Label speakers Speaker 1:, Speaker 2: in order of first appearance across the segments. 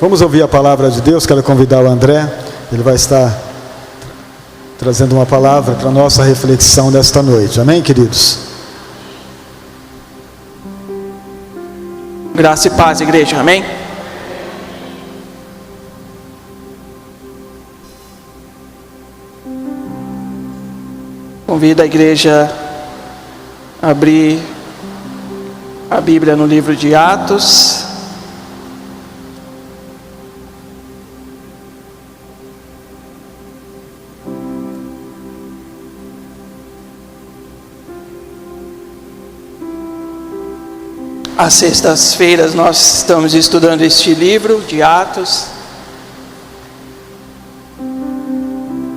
Speaker 1: Vamos ouvir a palavra de Deus. Quero convidar o André. Ele vai estar trazendo uma palavra para a nossa reflexão desta noite. Amém, queridos?
Speaker 2: Graça e paz, igreja. Amém? Convido a igreja a abrir a Bíblia no livro de Atos. Às sextas-feiras nós estamos estudando este livro de Atos.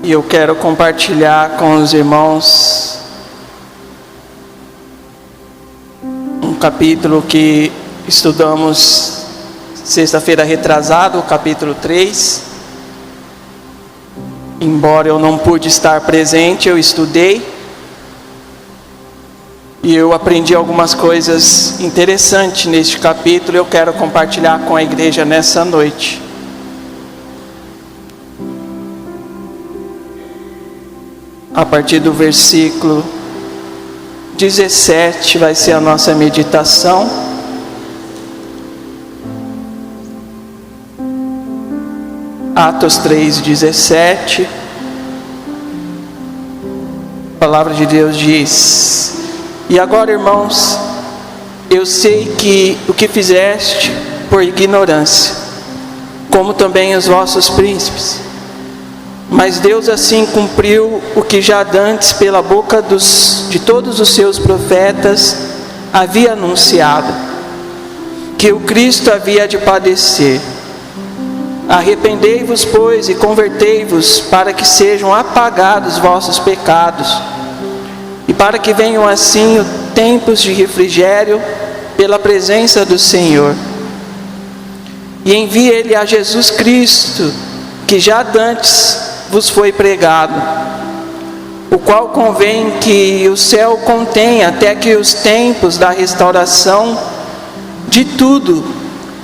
Speaker 2: E eu quero compartilhar com os irmãos um capítulo que estudamos sexta-feira retrasada, o capítulo 3. Embora eu não pude estar presente, eu estudei. E eu aprendi algumas coisas interessantes neste capítulo. Eu quero compartilhar com a igreja nessa noite. A partir do versículo 17 vai ser a nossa meditação. Atos 3:17. A palavra de Deus diz: E agora, irmãos, eu sei que o que fizeste por ignorância, como também os vossos príncipes, mas Deus assim cumpriu o que já dantes pela boca de todos os seus profetas havia anunciado, que o Cristo havia de padecer. Arrependei-vos, pois, e convertei-vos, para que sejam apagados vossos pecados, e para que venham assim tempos de refrigério pela presença do Senhor. E envie Ele a Jesus Cristo, que já dantes vos foi pregado, o qual convém que o céu contenha até que os tempos da restauração de tudo,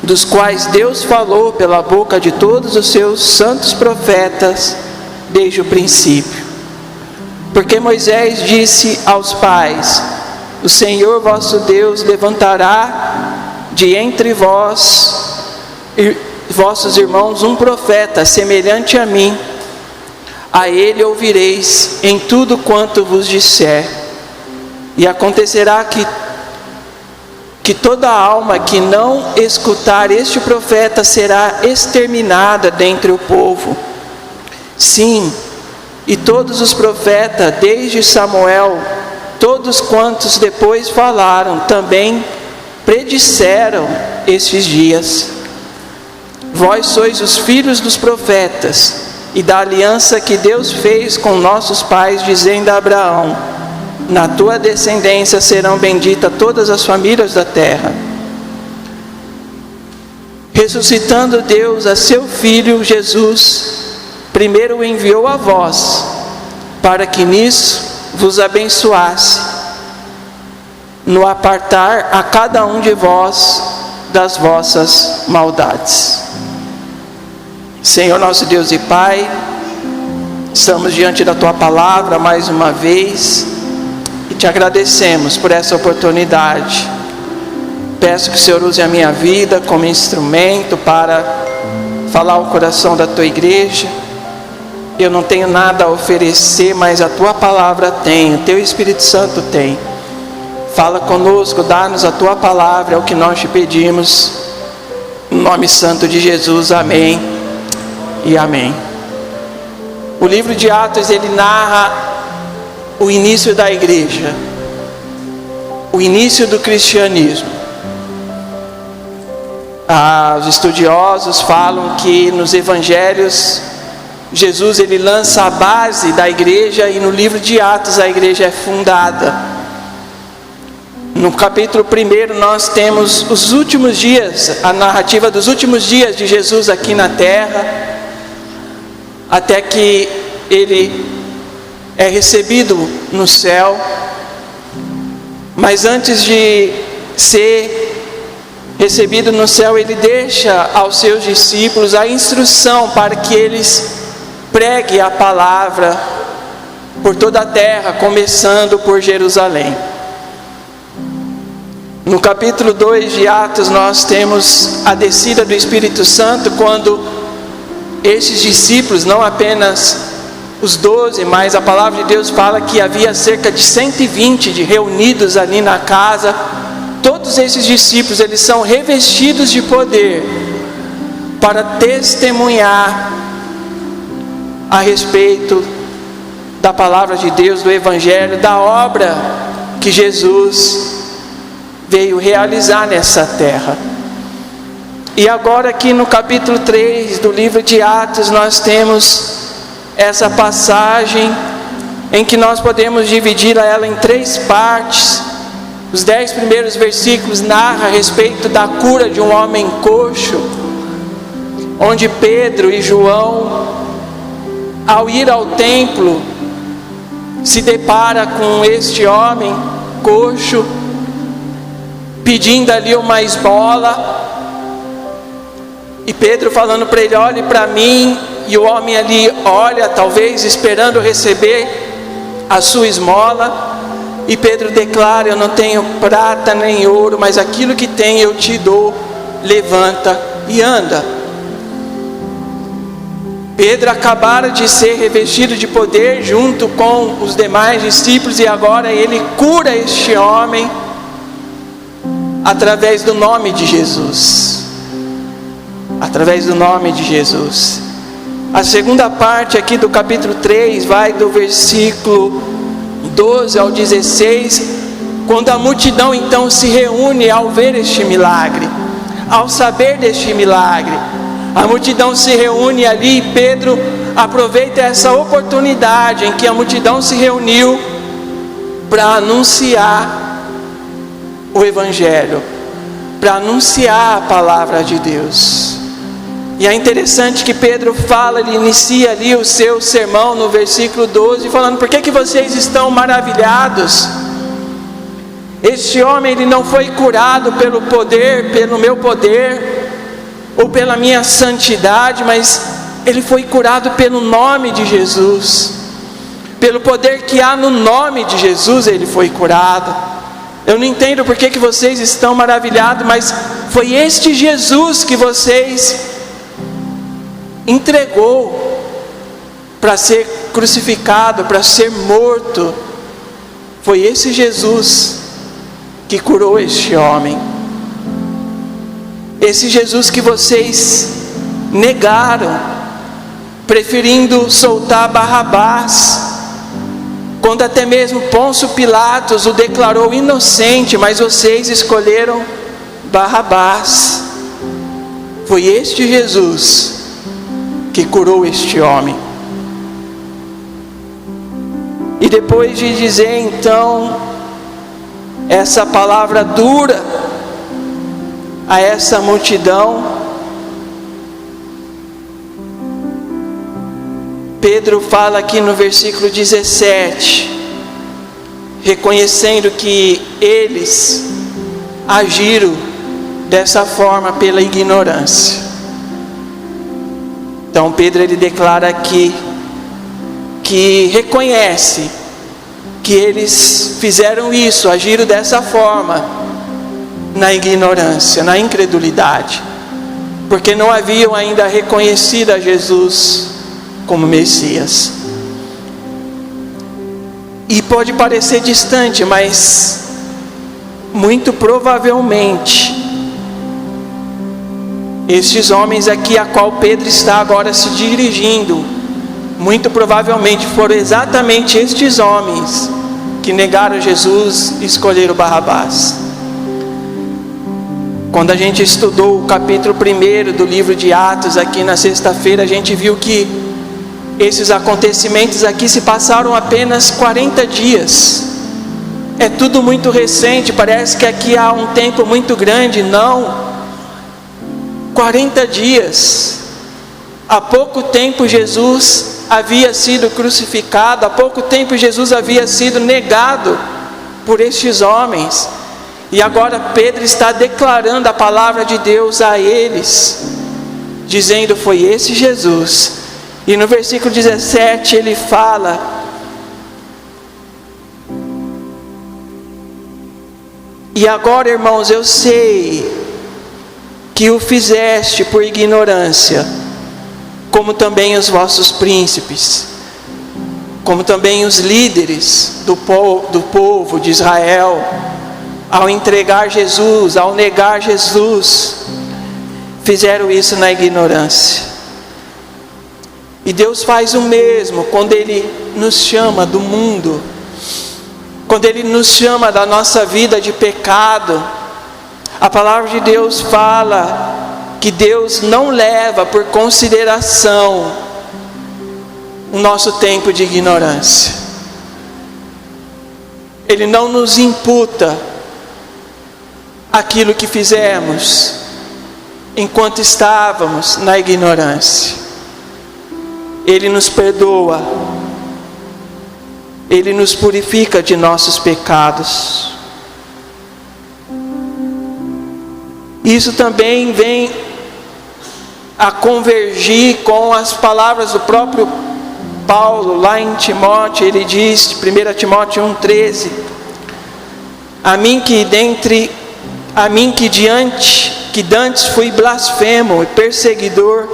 Speaker 2: dos quais Deus falou pela boca de todos os seus santos profetas desde o princípio. Porque Moisés disse aos pais: o Senhor vosso Deus levantará de entre vós e vossos irmãos um profeta semelhante a mim. A ele ouvireis em tudo quanto vos disser. E acontecerá que toda alma que não escutar este profeta será exterminada dentre o povo. Sim, e todos os profetas, desde Samuel, todos quantos depois falaram, também predisseram estes dias. Vós sois os filhos dos profetas, e da aliança que Deus fez com nossos pais, dizendo a Abraão: na tua descendência serão benditas todas as famílias da terra. Ressuscitando Deus a seu Filho Jesus, primeiro o enviou a vós, para que nisso vos abençoasse, no apartar a cada um de vós das vossas maldades. Senhor nosso Deus e Pai, estamos diante da Tua palavra mais uma vez, e te agradecemos por essa oportunidade. Peço que o Senhor use a minha vida como instrumento para falar ao coração da Tua igreja. Eu não tenho nada a oferecer, mas a Tua palavra tem, o Teu Espírito Santo tem. Fala conosco, dá-nos a Tua palavra, é o que nós te pedimos, no nome santo de Jesus, amém e amém. O livro de Atos, ele narra o início da igreja, o início do cristianismo. Os estudiosos falam que nos evangelhos, Jesus ele lança a base da igreja, e no livro de Atos a igreja é fundada. No capítulo 1 nós temos os últimos dias, a narrativa dos últimos dias de Jesus aqui na terra, até que ele é recebido no céu. Mas antes de ser recebido no céu, ele deixa aos seus discípulos a instrução para que eles preguem a palavra por toda a terra, começando por Jerusalém. No capítulo 2 de Atos, nós temos a descida do Espírito Santo, quando esses discípulos, não apenas os 12, mas a palavra de Deus fala que havia cerca de 120 reunidos ali na casa. Todos esses discípulos, eles são revestidos de poder para testemunhar a respeito da palavra de Deus, do Evangelho, da obra que Jesus veio realizar nessa terra. E agora aqui no capítulo 3 do livro de Atos, nós temos essa passagem em que nós podemos dividir ela em 3 partes. Os 10 primeiros versículos narram a respeito da cura de um homem coxo, onde Pedro e João, ao ir ao templo, se depara com este homem coxo, pedindo ali uma esmola, e Pedro falando para ele: olhe para mim, e o homem ali olha, talvez esperando receber a sua esmola, e Pedro declara: eu não tenho prata nem ouro, mas aquilo que tenho eu te dou, levanta e anda. Pedro acabara de ser revestido de poder junto com os demais discípulos, e agora ele cura este homem através do nome de Jesus. Através do nome de Jesus. A segunda parte aqui do capítulo 3 vai do versículo 12 ao 16, quando a multidão então se reúne ao ver este milagre, ao saber deste milagre. A multidão se reúne ali e Pedro aproveita essa oportunidade em que a multidão se reuniu para anunciar o Evangelho, para anunciar a palavra de Deus. E é interessante que Pedro fala, ele inicia ali o seu sermão no versículo 12, falando: por que vocês estão maravilhados? Este homem, ele não foi curado pelo poder, pelo meu poder, ou pela minha santidade, mas ele foi curado pelo nome de Jesus. Pelo poder que há no nome de Jesus, ele foi curado. Eu não entendo por que vocês estão maravilhados, mas foi este Jesus que vocês entregou para ser crucificado, para ser morto. Foi esse Jesus que curou este homem. Esse Jesus que vocês negaram, preferindo soltar Barrabás, quando até mesmo Pôncio Pilatos o declarou inocente, mas vocês escolheram Barrabás. Foi este Jesus que curou este homem. E depois de dizer então essa palavra dura a essa multidão, Pedro fala aqui no versículo 17, reconhecendo que eles agiram dessa forma pela ignorância. Então Pedro, ele declara aqui que reconhece que eles fizeram isso, agiram dessa forma na ignorância, na incredulidade, porque não haviam ainda reconhecido a Jesus como Messias. E pode parecer distante, mas muito provavelmente estes homens aqui a qual Pedro está agora se dirigindo, muito provavelmente foram exatamente estes homens que negaram Jesus e escolheram Barrabás. Quando a gente estudou o capítulo 1 do livro de Atos aqui na sexta-feira, a gente viu que esses acontecimentos aqui se passaram apenas 40 dias. É tudo muito recente, parece que aqui há um tempo muito grande. Não, 40 dias. Há pouco tempo Jesus havia sido crucificado, há pouco tempo Jesus havia sido negado por estes homens. E agora Pedro está declarando a palavra de Deus a eles, dizendo: foi esse Jesus. E no versículo 17 ele fala: e agora, irmãos, eu sei que o fizeste por ignorância, como também os vossos príncipes, como também os líderes do povo de Israel, ao entregar Jesus, ao negar Jesus, fizeram isso na ignorância. E Deus faz o mesmo quando Ele nos chama do mundo, quando Ele nos chama da nossa vida de pecado. A palavra de Deus fala que Deus não leva por consideração o nosso tempo de ignorância. Ele não nos imputa aquilo que fizemos enquanto estávamos na ignorância. Ele nos perdoa, Ele nos purifica de nossos pecados. Isso também vem a convergir com as palavras do próprio Paulo, lá em Timóteo. Ele diz, 1 Timóteo 1,13: a mim que dantes fui blasfemo e perseguidor,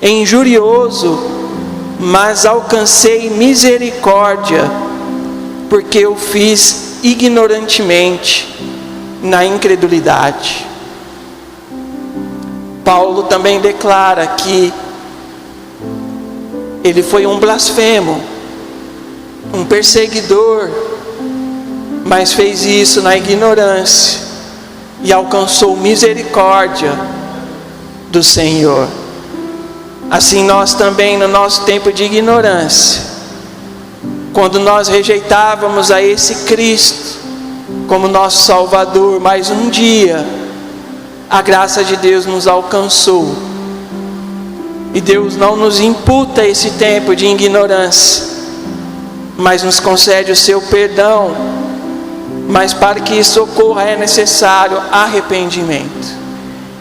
Speaker 2: injurioso, mas alcancei misericórdia, porque eu fiz ignorantemente, na incredulidade. Paulo também declara que ele foi um blasfemo, um perseguidor, mas fez isso na ignorância e alcançou misericórdia do Senhor. Assim nós também, no nosso tempo de ignorância, quando nós rejeitávamos a esse Cristo como nosso Salvador, mas um dia a graça de Deus nos alcançou, e Deus não nos imputa esse tempo de ignorância, mas nos concede o seu perdão. Mas para que isso ocorra é necessário arrependimento.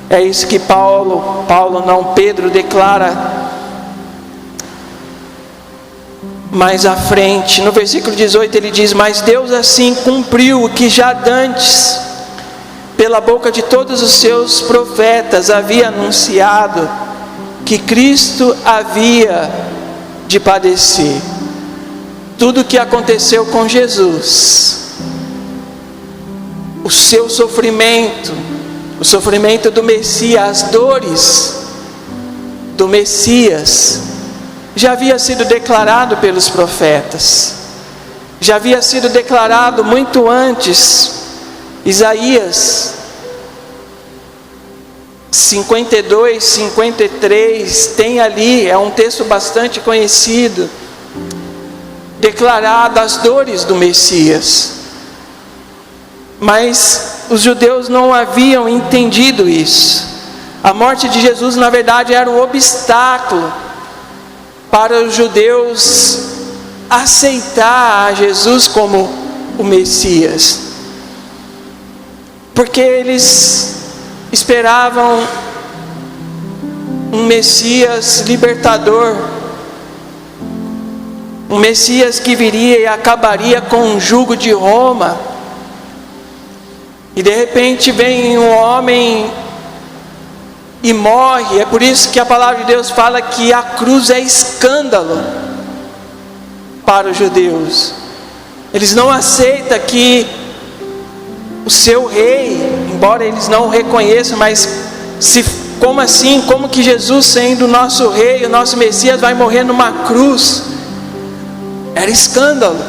Speaker 2: É isso que Pedro declara mais à frente. No versículo 18 ele diz: mas Deus assim cumpriu o que já dantes, pela boca de todos os seus profetas, havia anunciado, que Cristo havia de padecer. Tudo o que aconteceu com Jesus, o seu sofrimento, o sofrimento do Messias, as dores do Messias, já havia sido declarado pelos profetas, já havia sido declarado muito antes. Isaías 52, 53, tem ali, é um texto bastante conhecido, declarado as dores do Messias. Mas os judeus não haviam entendido isso. A morte de Jesus, na verdade, era um obstáculo para os judeus aceitar a Jesus como o Messias, porque eles esperavam um Messias libertador, um Messias que viria e acabaria com o jugo de Roma. E de repente vem um homem e morre. É por isso que a palavra de Deus fala que a cruz é escândalo para os judeus. Eles não aceitam que o seu rei, embora eles não o reconheçam, mas como assim? Como que Jesus, sendo o nosso rei, o nosso Messias, vai morrer numa cruz? Era escândalo.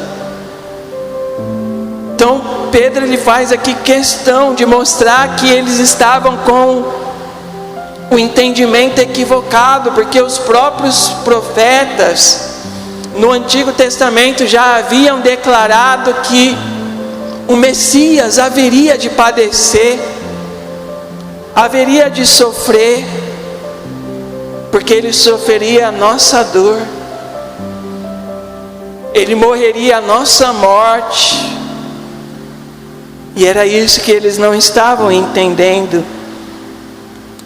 Speaker 2: Então Pedro ele faz aqui questão de mostrar que eles estavam com o entendimento equivocado, porque os próprios profetas no Antigo Testamento já haviam declarado que o Messias haveria de padecer, haveria de sofrer, porque ele sofreria a nossa dor, ele morreria a nossa morte, E era isso que eles não estavam entendendo.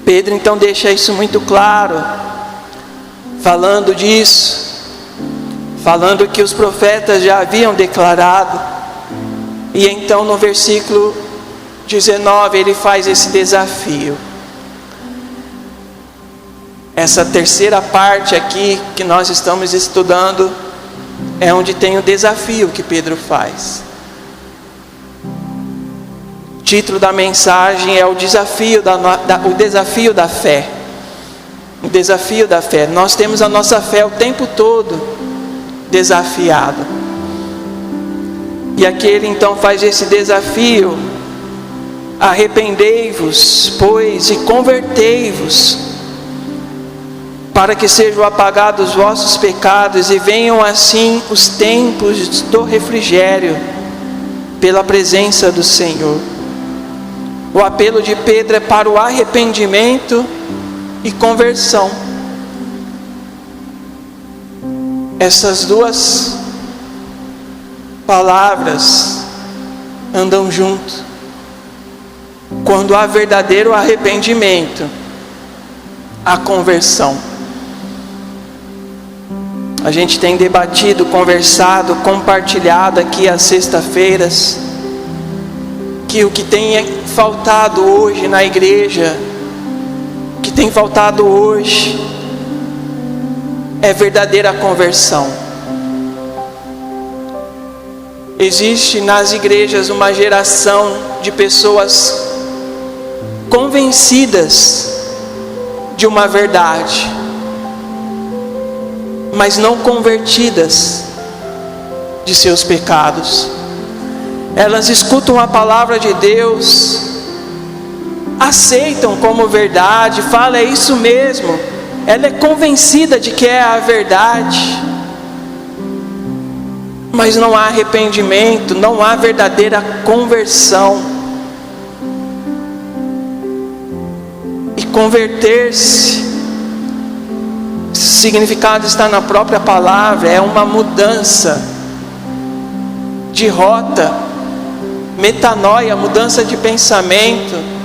Speaker 2: Pedro então deixa isso muito claro, falando disso, falando que os profetas já haviam declarado. E então no versículo 19 ele faz esse desafio. Essa terceira parte aqui que nós estamos estudando é onde tem o desafio que Pedro faz. O título da mensagem é o desafio da fé. O desafio da fé. Nós temos a nossa fé o tempo todo desafiada. E aqui ele então faz esse desafio: arrependei-vos, pois, e convertei-vos, para que sejam apagados os vossos pecados e venham assim os tempos do refrigério pela presença do Senhor. O apelo de Pedro é para o arrependimento e conversão. Essas duas palavras andam junto. Quando há verdadeiro arrependimento, há conversão. A gente tem debatido, conversado, compartilhado aqui às sextas-feiras, que o que tem faltado hoje na igreja, o que tem faltado hoje, é verdadeira conversão. Existe nas igrejas uma geração de pessoas convencidas de uma verdade, mas não convertidas de seus pecados. Elas escutam a palavra de Deus, aceitam como verdade, falam: é isso mesmo. Ela é convencida de que é a verdade, mas não há arrependimento, não há verdadeira conversão. E converter-se, o significado está na própria palavra, é uma mudança de rota, metanoia, mudança de pensamento.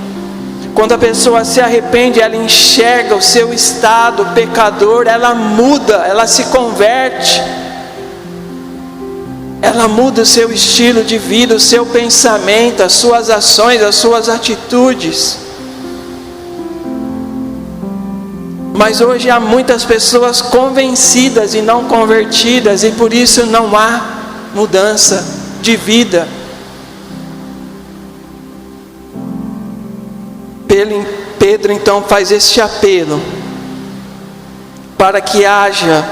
Speaker 2: Quando a pessoa se arrepende, ela enxerga o seu estado pecador, ela muda, ela se converte, ela muda o seu estilo de vida, o seu pensamento, as suas ações, as suas atitudes. Mas hoje há muitas pessoas convencidas e não convertidas, e por isso não há mudança de vida. Pedro então faz este apelo para que haja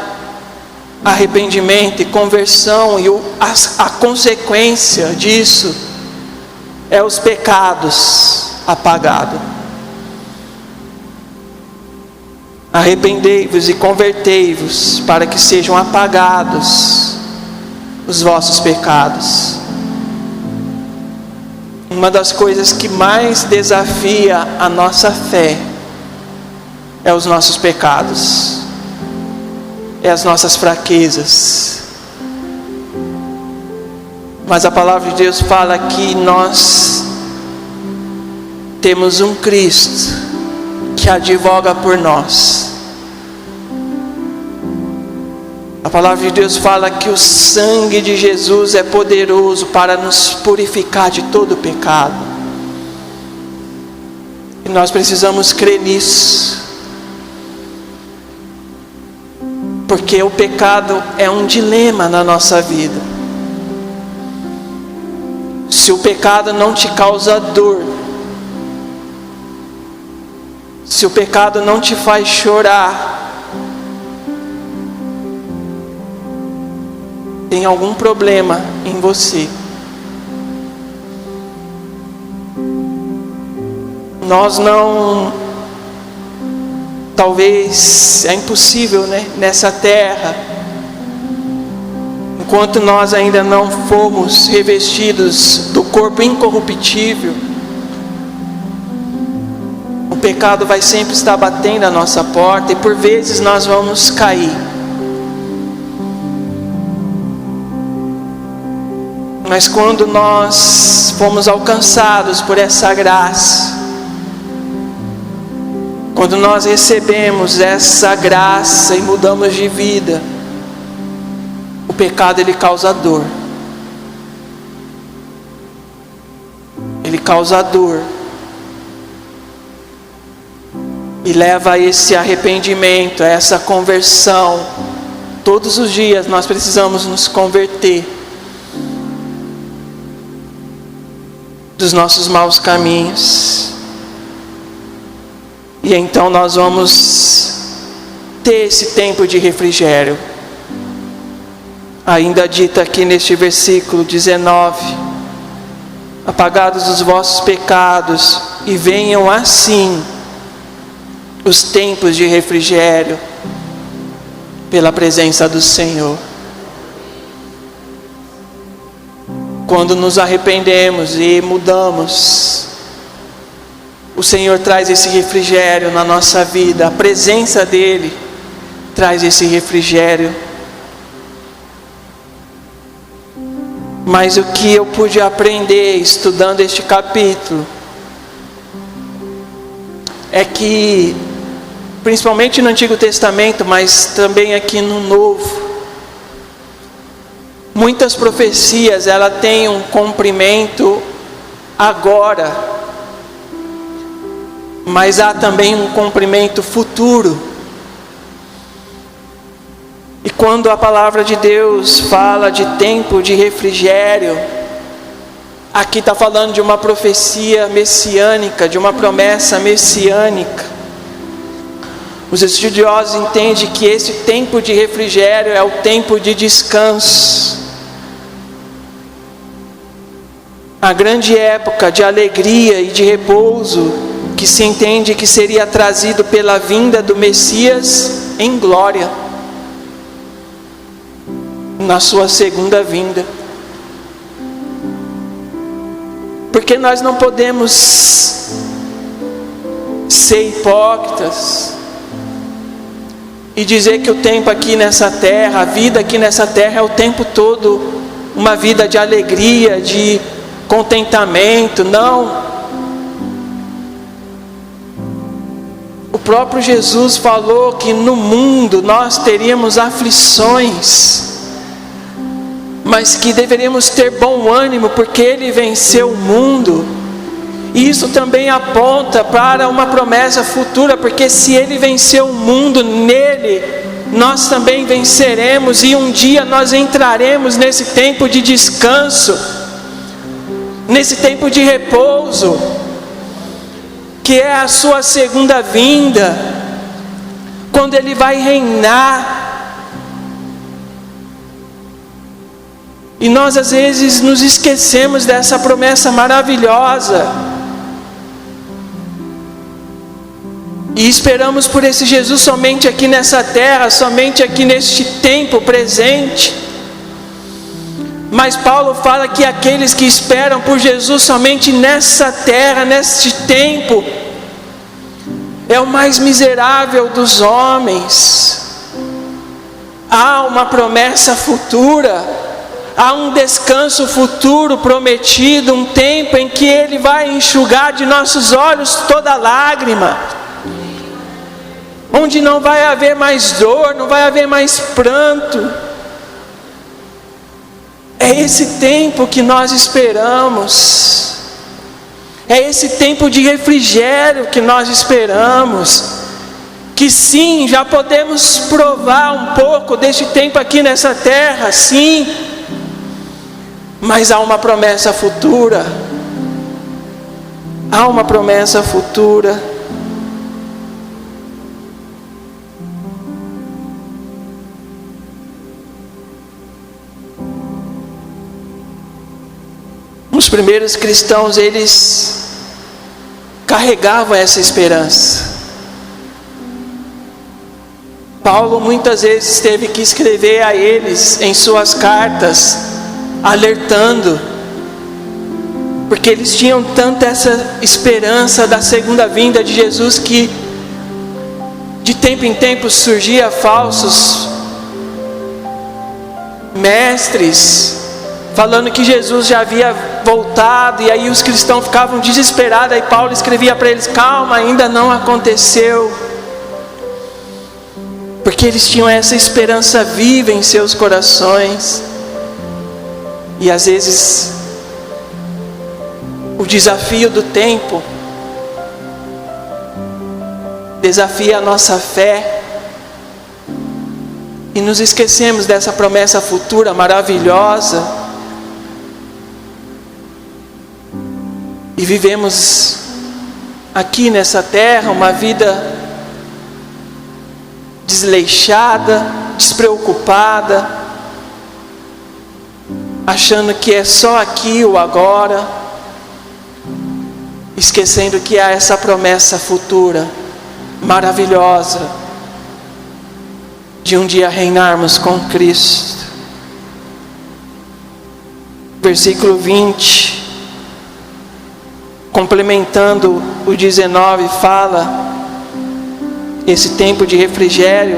Speaker 2: arrependimento e conversão, e a consequência disso é os pecados apagados. Arrependei-vos e convertei-vos, para que sejam apagados os vossos pecados. Uma das coisas que mais desafia a nossa fé é os nossos pecados, é as nossas fraquezas. Mas a palavra de Deus fala que nós temos um Cristo que advoga por nós. A palavra de Deus fala que o sangue de Jesus é poderoso para nos purificar de todo pecado. E nós precisamos crer nisso, porque o pecado é um dilema na nossa vida. Se o pecado não te causa dor, se o pecado não te faz chorar, tem algum problema em você. Nós não, talvez é impossível, né, nessa terra, enquanto nós ainda não fomos revestidos do corpo incorruptível, o pecado vai sempre estar batendo a nossa porta, e por vezes nós vamos cair. Mas quando nós fomos alcançados por essa graça, quando nós recebemos essa graça e mudamos de vida, o pecado ele causa dor. Ele causa dor. E leva a esse arrependimento, a essa conversão. Todos os dias nós precisamos nos converter dos nossos maus caminhos. E então nós vamos ter esse tempo de refrigério. Ainda dita aqui neste versículo 19: apagados os vossos pecados, e venham assim os tempos de refrigério pela presença do Senhor. Quando nos arrependemos e mudamos, o Senhor traz esse refrigério na nossa vida. A presença dEle traz esse refrigério. Mas o que eu pude aprender estudando este capítulo é que, principalmente no Antigo Testamento, mas também aqui no Novo, muitas profecias ela têm um cumprimento agora, mas há também um cumprimento futuro. E quando a palavra de Deus fala de tempo de refrigério, aqui está falando de uma profecia messiânica, de uma promessa messiânica. Os estudiosos entendem que esse tempo de refrigério é o tempo de descanso. A grande época de alegria e de repouso que se entende que seria trazido pela vinda do Messias em glória, na sua segunda vinda. Porque nós não podemos ser hipócritas e dizer que o tempo aqui nessa terra, a vida aqui nessa terra é o tempo todo uma vida de alegria, de contentamento. Não. O próprio Jesus falou que no mundo nós teríamos aflições, mas que deveríamos ter bom ânimo, porque Ele venceu o mundo. E isso também aponta para uma promessa futura, porque se Ele venceu o mundo, nele nós também venceremos, e um dia nós entraremos nesse tempo de descanso, nesse tempo de repouso, que é a sua segunda vinda, quando Ele vai reinar. E nós às vezes nos esquecemos dessa promessa maravilhosa, e esperamos por esse Jesus somente aqui nessa terra, somente aqui neste tempo presente. Mas Paulo fala que aqueles que esperam por Jesus somente nessa terra, neste tempo, é o mais miserável dos homens. Há uma promessa futura, há um descanso futuro prometido, um tempo em que Ele vai enxugar de nossos olhos toda lágrima, onde não vai haver mais dor, não vai haver mais pranto. É esse tempo que nós esperamos, é esse tempo de refrigério que nós esperamos, que sim, já podemos provar um pouco deste tempo aqui nessa terra, sim, mas há uma promessa futura, há uma promessa futura. Os primeiros cristãos, eles carregavam essa esperança. Paulo muitas vezes teve que escrever a eles em suas cartas, alertando, porque eles tinham tanta essa esperança da segunda vinda de Jesus, que de tempo em tempo surgia falsos mestres, falando que Jesus já havia voltado, e aí os cristãos ficavam desesperados. Aí Paulo escrevia para eles: calma, ainda não aconteceu, porque eles tinham essa esperança viva em seus corações. E às vezes o desafio do tempo desafia a nossa fé, e nos esquecemos dessa promessa futura maravilhosa, e vivemos aqui nessa terra uma vida desleixada, despreocupada, achando que é só aqui ou agora, esquecendo que há essa promessa futura maravilhosa de um dia reinarmos com Cristo. Versículo 20, complementando o 19, fala esse tempo de refrigério.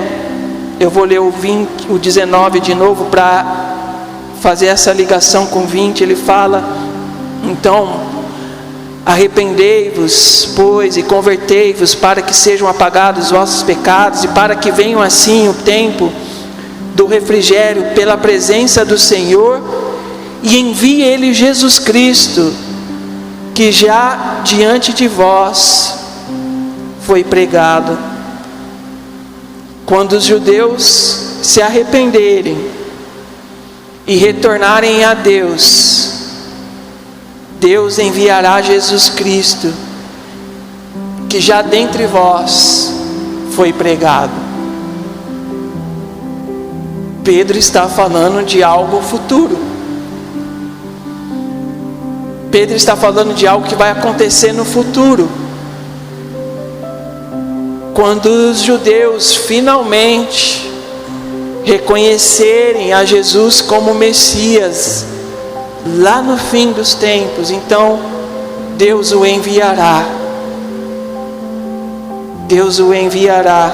Speaker 2: Eu vou ler o 19 de novo para fazer essa ligação com 20. Ele fala: então arrependei-vos, pois, e convertei-vos, para que sejam apagados os vossos pecados, e para que venham assim o tempo do refrigério pela presença do Senhor, e envie Ele Jesus Cristo, que já diante de vós foi pregado. Quando os judeus se arrependerem e retornarem a Deus, Deus enviará Jesus Cristo, que já dentre vós foi pregado. Pedro está falando de algo futuro. Pedro está falando de algo que vai acontecer no futuro. Quando os judeus finalmente reconhecerem a Jesus como Messias, lá no fim dos tempos, então Deus o enviará. Deus o enviará,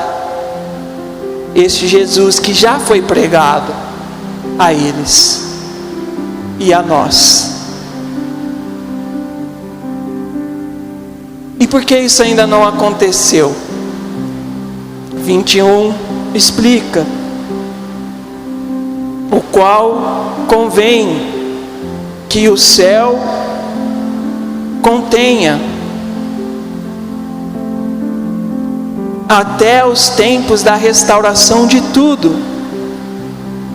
Speaker 2: este Jesus que já foi pregado a eles e a nós. E por que isso ainda não aconteceu? 21 explica: o qual convém que o céu contenha até os tempos da restauração de tudo,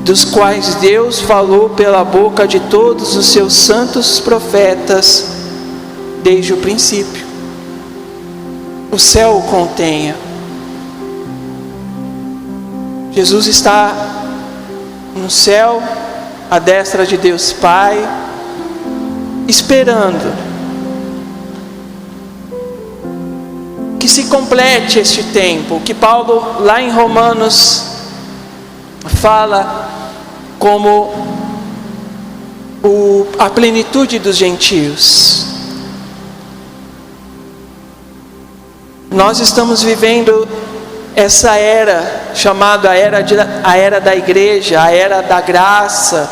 Speaker 2: dos quais Deus falou pela boca de todos os seus santos profetas desde o princípio. O céu o contenha. Jesus está no céu, à destra de Deus Pai, esperando que se complete este tempo, que Paulo lá em Romanos fala como a plenitude dos gentios. Nós estamos vivendo essa era chamada a era da igreja, a era da graça,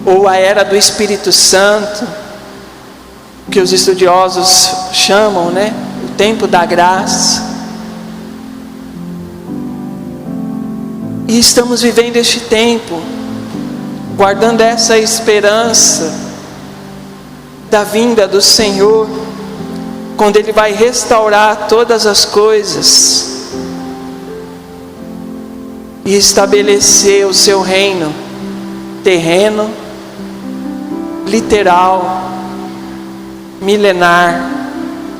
Speaker 2: ou a era do Espírito Santo, que os estudiosos chamam, né? O tempo da graça. E estamos vivendo este tempo, guardando essa esperança da vinda do Senhor, quando Ele vai restaurar todas as coisas e estabelecer o seu reino terreno, literal, milenar,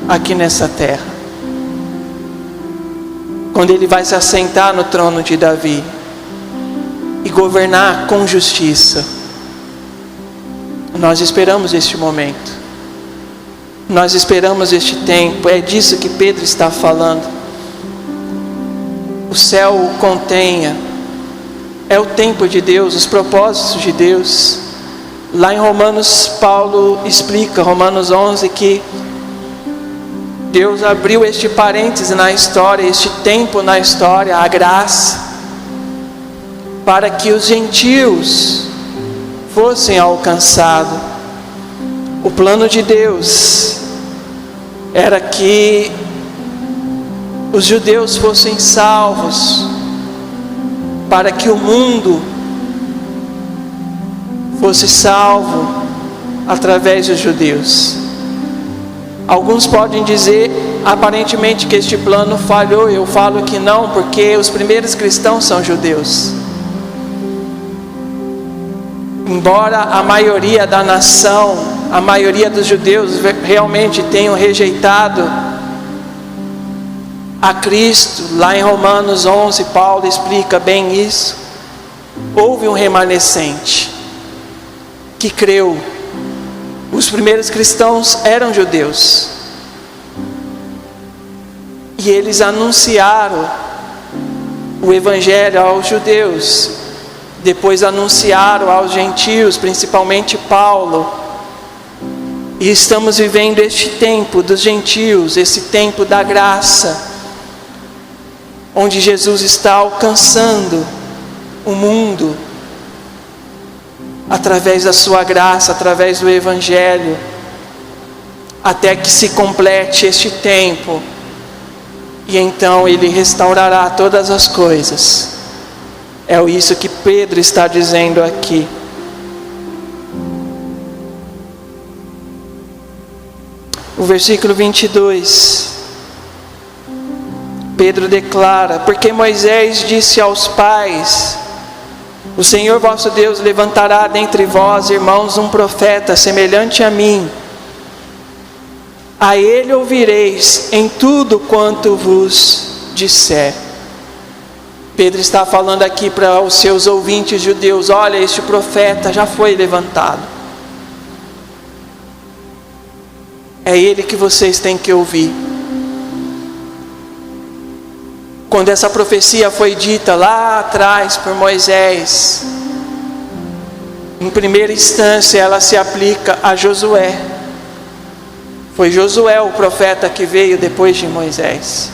Speaker 2: aqui nessa terra. Quando Ele vai se assentar no trono de Davi e governar com justiça. Nós esperamos este momento, nós esperamos este tempo. É disso que Pedro está falando. O céu o contenha, é o tempo de Deus, os propósitos de Deus. Lá em Romanos, Paulo explica, Romanos 11, que Deus abriu este parêntese na história, este tempo na história, a graça, para que os gentios fossem alcançados. O plano de Deus era que os judeus fossem salvos, para que o mundo fosse salvo através dos judeus. Alguns podem dizer aparentemente que este plano falhou. Eu falo que não, porque os primeiros cristãos são judeus. Embora a maioria da nação, a maioria dos judeus realmente tenham rejeitado a Cristo, lá em Romanos 11, Paulo explica bem isso. Houve um remanescente que creu. Os primeiros cristãos eram judeus, e eles anunciaram o evangelho aos judeus, depois anunciaram aos gentios, principalmente Paulo. E estamos vivendo este tempo dos gentios, esse tempo da graça, onde Jesus está alcançando o mundo através da sua graça, através do evangelho, até que se complete este tempo, e então ele restaurará todas as coisas. É isso que Pedro está dizendo aqui. O versículo 22, Pedro declara: porque Moisés disse aos pais: o Senhor vosso Deus levantará dentre vós, irmãos, um profeta semelhante a mim. A ele ouvireis em tudo quanto vos disser. Pedro está falando aqui para os seus ouvintes judeus: olha, este profeta já foi levantado. É ele que vocês têm que ouvir. Quando essa profecia foi dita lá atrás por Moisés, em primeira instância ela se aplica a Josué. Foi Josué o profeta que veio depois de Moisés.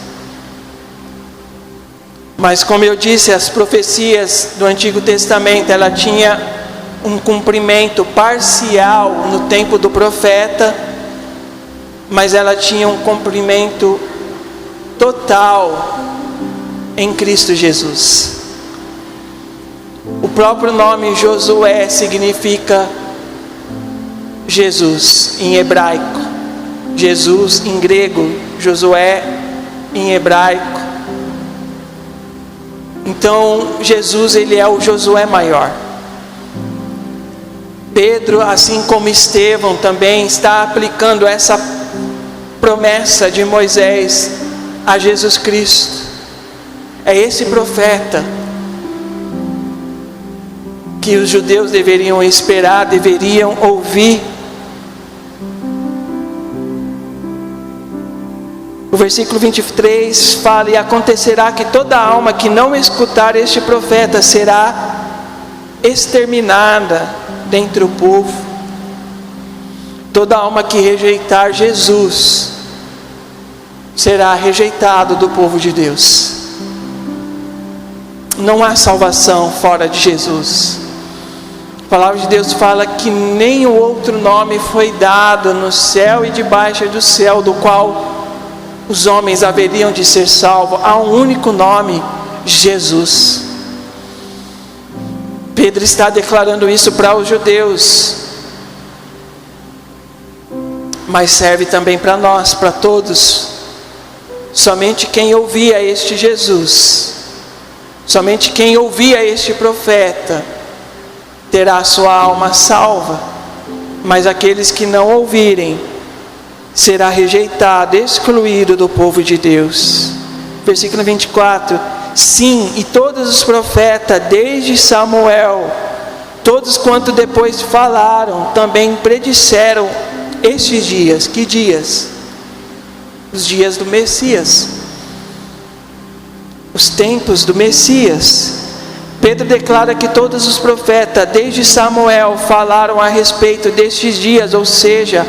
Speaker 2: Mas como eu disse, as profecias do Antigo Testamento, ela tinha um cumprimento parcial no tempo do profeta, mas ela tinha um cumprimento total em Cristo Jesus. O próprio nome Josué significa Jesus em hebraico, Jesus em grego, Josué em hebraico. Então Jesus, ele é o Josué maior. Pedro, assim como Estevão, também está aplicando essa promessa de Moisés a Jesus Cristo. É esse profeta que os judeus deveriam esperar, deveriam ouvir. O versículo 23 fala: e acontecerá que toda alma que não escutar este profeta será exterminada dentre o povo. Toda alma que rejeitar Jesus será rejeitado do povo de Deus. Não há salvação fora de Jesus. A palavra de Deus fala que nenhum outro nome foi dado no céu e debaixo do céu, do qual os homens haveriam de ser salvos. Há um único nome: Jesus. Pedro está declarando isso para os judeus, mas serve também para nós, para todos. Somente quem ouvia este Jesus, somente quem ouvia este profeta, terá a sua alma salva. Mas aqueles que não ouvirem, será rejeitado, excluído do povo de Deus. Versículo 24: sim, e todos os profetas, desde Samuel, todos quanto depois falaram, também predisseram estes dias. Que dias? Os dias do Messias, os tempos do Messias. Pedro declara que todos os profetas, desde Samuel, falaram a respeito destes dias, ou seja,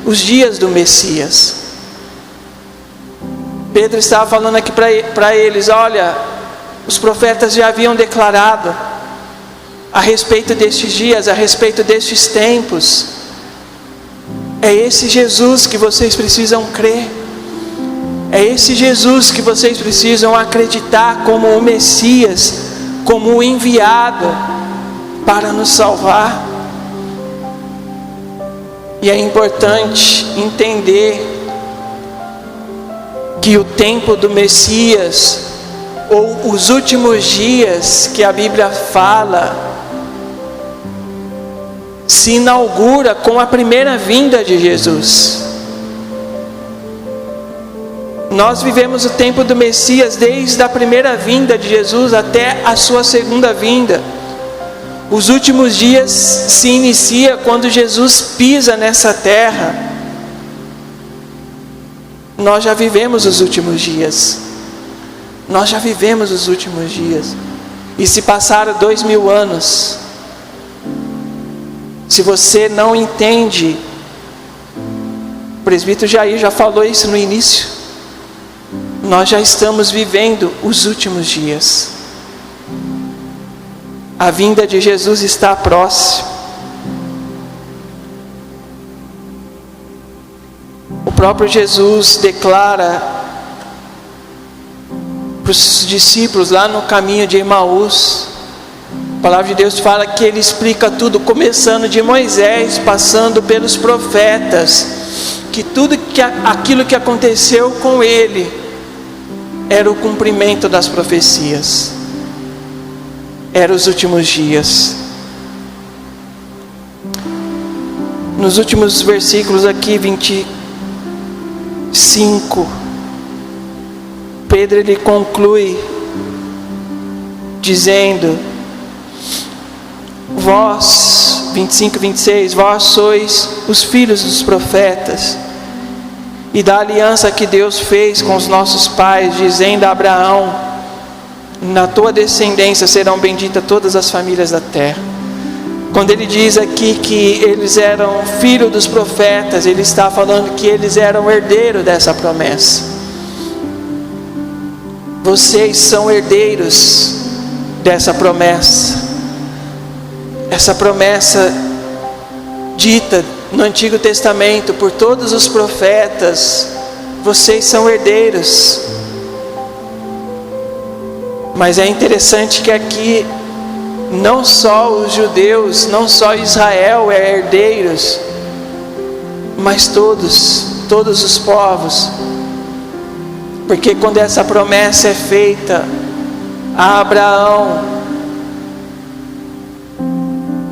Speaker 2: os dias do Messias. Pedro estava falando aqui para eles: olha, os profetas já haviam declarado a respeito destes dias, a respeito destes tempos. É esse Jesus que vocês precisam crer. É esse Jesus que vocês precisam acreditar como o Messias, como o enviado para nos salvar. E é importante entender que o tempo do Messias, ou os últimos dias que a Bíblia fala, se inaugura com a primeira vinda de Jesus. Nós vivemos o tempo do Messias desde a primeira vinda de Jesus até a sua segunda vinda. Os últimos dias se inicia quando Jesus pisa nessa terra. Nós já vivemos os últimos dias. Nós já vivemos os últimos dias. E se passaram 2000 anos. Se você não entende, o presbítero Jair já falou isso no início. Nós já estamos vivendo os últimos dias. A vinda de Jesus está próxima. O próprio Jesus declara para os discípulos lá no caminho de Emaús. A palavra de Deus fala que Ele explica tudo, começando de Moisés, passando pelos profetas, que tudo aquilo que aconteceu com Ele era o cumprimento das profecias. Eram os últimos dias. Nos últimos versículos aqui, 25, Pedro ele conclui dizendo: vós, 25 e 26, vós sois os filhos dos profetas e da aliança que Deus fez com os nossos pais, dizendo a Abraão: na tua descendência serão benditas todas as famílias da terra. Quando ele diz aqui que eles eram filhos dos profetas, ele está falando que eles eram herdeiros dessa promessa. Vocês são herdeiros dessa promessa. Essa promessa dita no Antigo Testamento por todos os profetas, vocês são herdeiros. Mas é interessante que aqui não só os judeus, não só Israel é herdeiros, mas todos os povos. Porque quando essa promessa é feita a Abraão,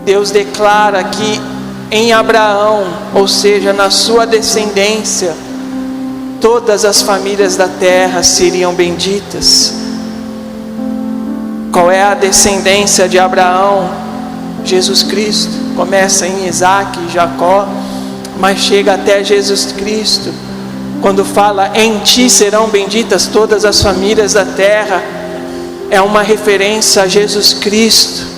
Speaker 2: Deus declara que em Abraão, ou seja, na sua descendência, todas as famílias da terra seriam benditas. Qual é a descendência de Abraão? Jesus Cristo. Começa em Isaac e Jacó, mas chega até Jesus Cristo. Quando fala em ti serão benditas todas as famílias da terra, é uma referência a Jesus Cristo.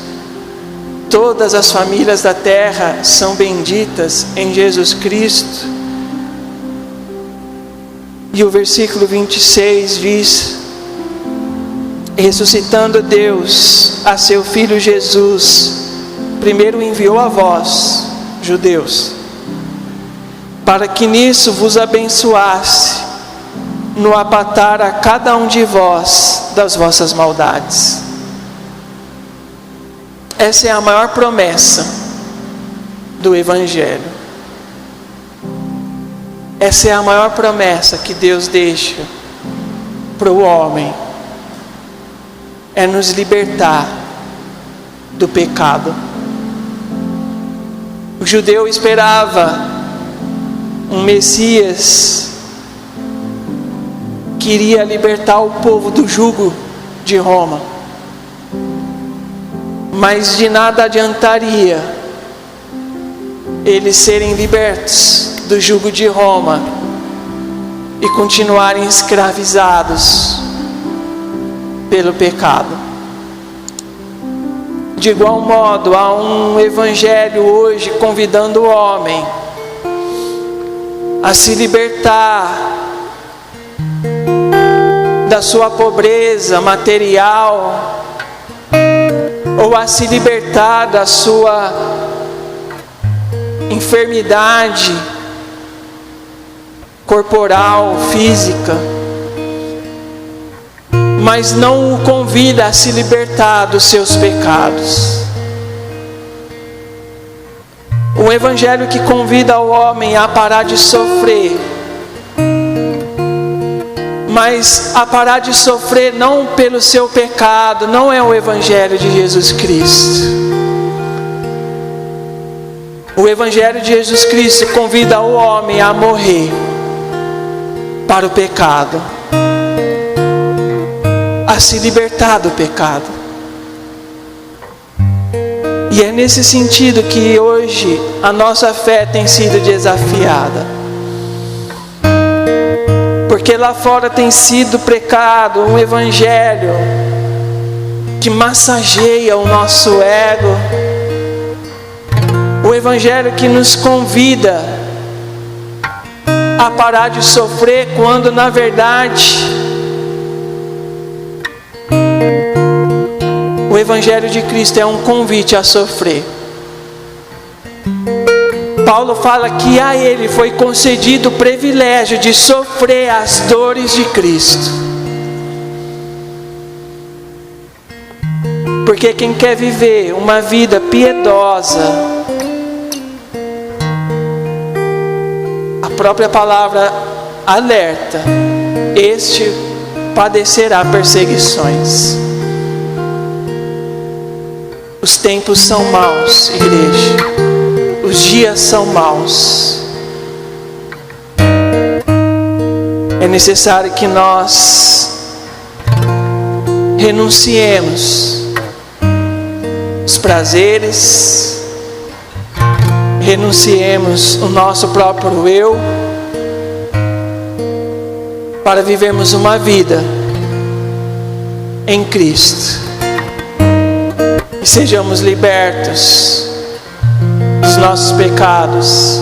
Speaker 2: Todas as famílias da terra são benditas em Jesus Cristo. E o versículo 26 diz: ressuscitando Deus a seu Filho Jesus, primeiro enviou a vós, judeus, para que nisso vos abençoasse, no apatar a cada um de vós das vossas maldades. Essa é a maior promessa do Evangelho. Essa é a maior promessa que Deus deixa para o homem. É nos libertar do pecado. O judeu esperava um Messias que iria libertar o povo do jugo de Roma. Mas de nada adiantaria eles serem libertos do jugo de Roma e continuarem escravizados pelo pecado. De igual modo, há um evangelho hoje convidando o homem a se libertar da sua pobreza material ou a se libertar da sua enfermidade corporal, física, mas não o convida a se libertar dos seus pecados. O Evangelho que convida o homem a parar de sofrer, mas a parar de sofrer não pelo seu pecado, não é o Evangelho de Jesus Cristo. O Evangelho de Jesus Cristo convida o homem a morrer para o pecado, a se libertar do pecado. E é nesse sentido que hoje a nossa fé tem sido desafiada. Porque lá fora tem sido pregado um evangelho que massageia o nosso ego. O evangelho que nos convida a parar de sofrer, quando na verdade o Evangelho de Cristo é um convite a sofrer. Paulo fala que a ele foi concedido o privilégio de sofrer as dores de Cristo. Porque quem quer viver uma vida piedosa, a própria palavra alerta, este padecerá perseguições. Os tempos são maus, igreja. Os dias são maus. É necessário que nós renunciemos os prazeres, renunciemos o nosso próprio eu, para vivermos uma vida em Cristo. E sejamos libertos dos nossos pecados,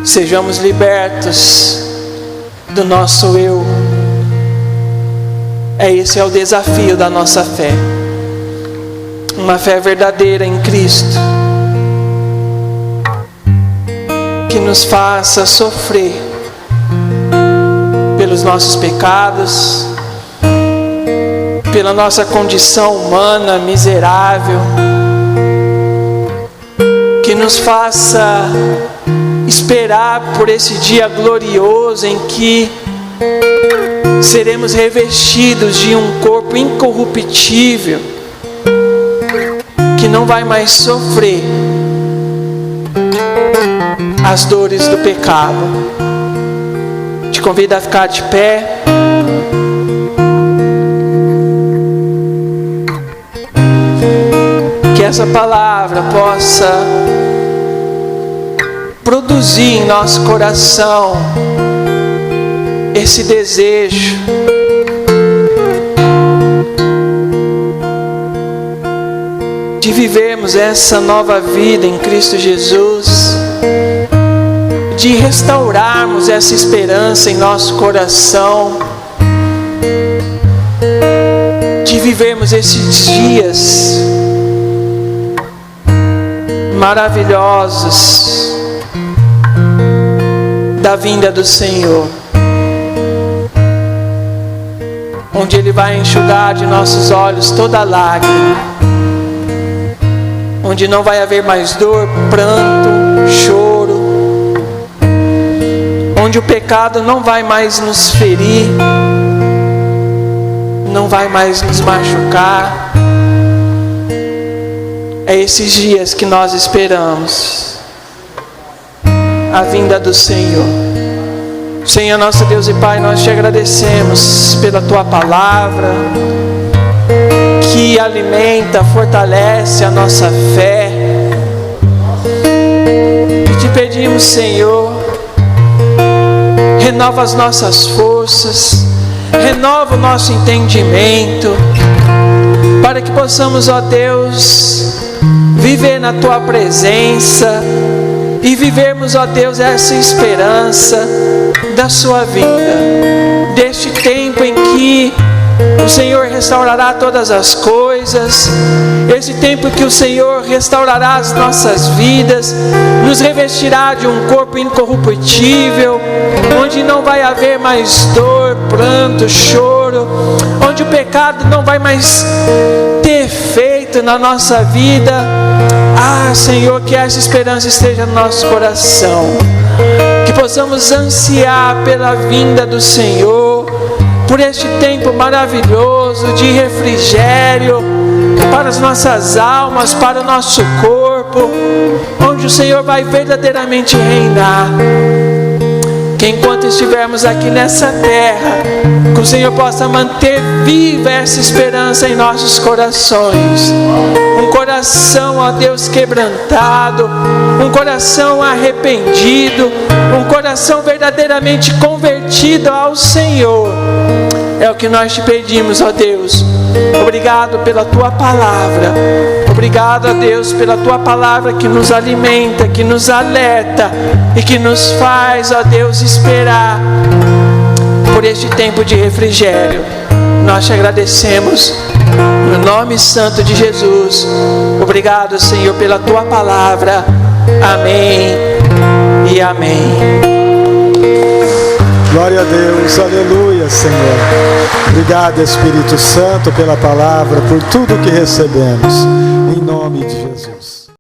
Speaker 2: sejamos libertos do nosso eu. Esse é o desafio da nossa fé, uma fé verdadeira em Cristo, que nos faça sofrer pelos nossos pecados, pela nossa condição humana miserável, que nos faça esperar por esse dia glorioso em que seremos revestidos de um corpo incorruptível, que não vai mais sofrer as dores do pecado. Te convido a ficar de pé. Que essa palavra possa produzir em nosso coração esse desejo de vivermos essa nova vida em Cristo Jesus, de restaurarmos essa esperança em nosso coração, de vivermos esses dias maravilhosos da vinda do Senhor, onde Ele vai enxugar de nossos olhos toda lágrima, onde não vai haver mais dor, pranto, choro, onde o pecado não vai mais nos ferir, não vai mais nos machucar. É esses dias que nós esperamos a vinda do Senhor. Senhor, nosso Deus e Pai, nós te agradecemos pela Tua palavra, que alimenta, fortalece a nossa fé. E te pedimos, Senhor, renova as nossas forças, renova o nosso entendimento, para que possamos, ó Deus, viver na Tua presença e vivermos, ó Deus, essa esperança da Sua vinda, deste tempo em que o Senhor restaurará todas as coisas. Esse tempo que o Senhor restaurará as nossas vidas, nos revestirá de um corpo incorruptível, onde não vai haver mais dor, pranto, choro, onde o pecado não vai mais ter efeito na nossa vida. Senhor, que essa esperança esteja no nosso coração, que possamos ansiar pela vinda do Senhor, por este tempo maravilhoso de refrigério para as nossas almas, para o nosso corpo, onde o Senhor vai verdadeiramente reinar. Que enquanto estivermos aqui nessa terra, que o Senhor possa manter viva essa esperança em nossos corações. Um coração, ó Deus, quebrantado, um coração arrependido, um coração verdadeiramente convertido ao Senhor. É o que nós te pedimos, ó Deus. Obrigado pela Tua Palavra. Obrigado, ó Deus, pela Tua Palavra que nos alimenta, que nos alerta e que nos faz, ó Deus, esperar por este tempo de refrigério. Nós te agradecemos no nome santo de Jesus. Obrigado, Senhor, pela Tua Palavra. Amém e amém.
Speaker 1: Glória a Deus, aleluia, Senhor. Obrigado, Espírito Santo, pela palavra, por tudo que recebemos. Em nome de Jesus.